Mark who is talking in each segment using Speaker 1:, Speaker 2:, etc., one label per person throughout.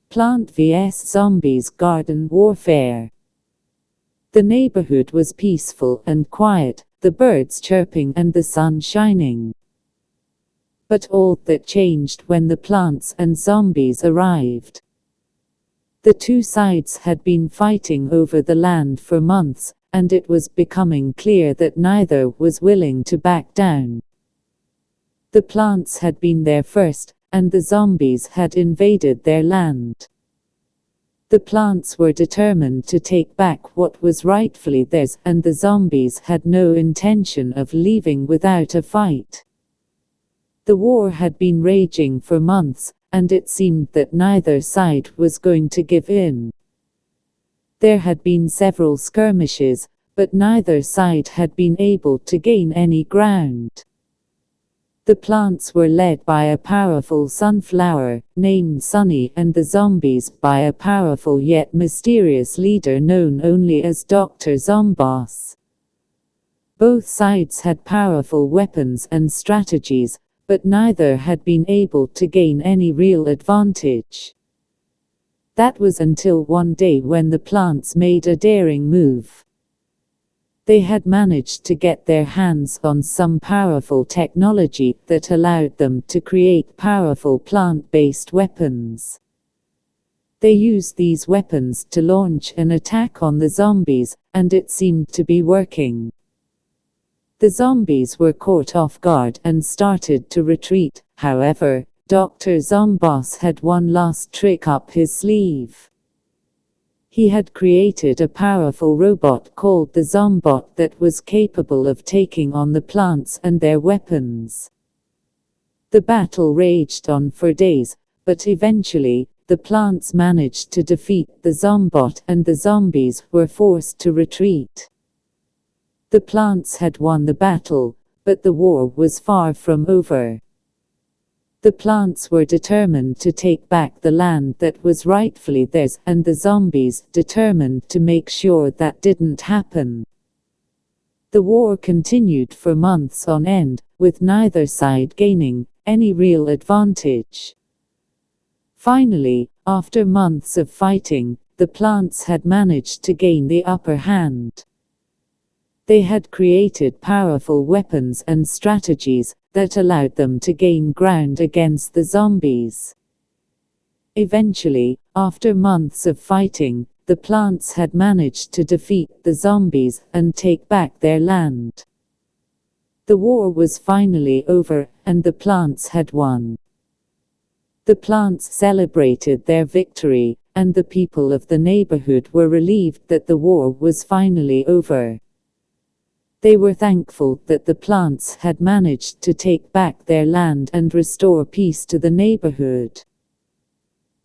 Speaker 1: Plant vs Zombies Garden Warfare. The neighborhood was peaceful and quiet, the birds chirping and the sun shining. But all that changed when the plants and zombies arrived. The two sides had been fighting over the land for months, and it was becoming clear that neither was willing to back down. The plants had been there first, and the zombies had invaded their land. The plants were determined to take back what was rightfully theirs, and the zombies had no intention of leaving without a fight. The war had been raging for months, and it seemed that neither side was going to give in. There had been several skirmishes, but neither side had been able to gain any ground. The plants were led by a powerful sunflower, named Sunny, and the zombies by a powerful yet mysterious leader known only as Dr. Zomboss. Both sides had powerful weapons and strategies, but neither had been able to gain any real advantage. That was until one day when the plants made a daring move. They had managed to get their hands on some powerful technology that allowed them to create powerful plant-based weapons. They used these weapons to launch an attack on the zombies, and it seemed to be working. The zombies were caught off guard and started to retreat. However, Dr. Zomboss had one last trick up his sleeve. He had created a powerful robot called the Zombot that was capable of taking on the plants and their weapons. The battle raged on for days, but eventually, the plants managed to defeat the Zombot and the zombies were forced to retreat. The plants had won the battle, but the war was far from over. The plants were determined to take back the land that was rightfully theirs, and the zombies determined to make sure that didn't happen. The war continued for months on end, with neither side gaining any real advantage. Finally, after months of fighting, the plants had managed to gain the upper hand. They had created powerful weapons and strategies that allowed them to gain ground against the zombies. Eventually, after months of fighting, the plants had managed to defeat the zombies and take back their land. The war was finally over, and the plants had won. The plants celebrated their victory, and the people of the neighborhood were relieved that the war was finally over. They were thankful that the plants had managed to take back their land and restore peace to the neighborhood.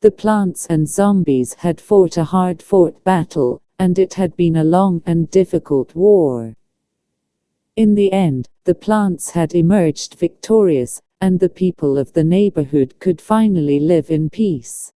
Speaker 1: The plants and zombies had fought a hard-fought battle, and it had been a long and difficult war. In the end, the plants had emerged victorious, and the people of the neighborhood could finally live in peace.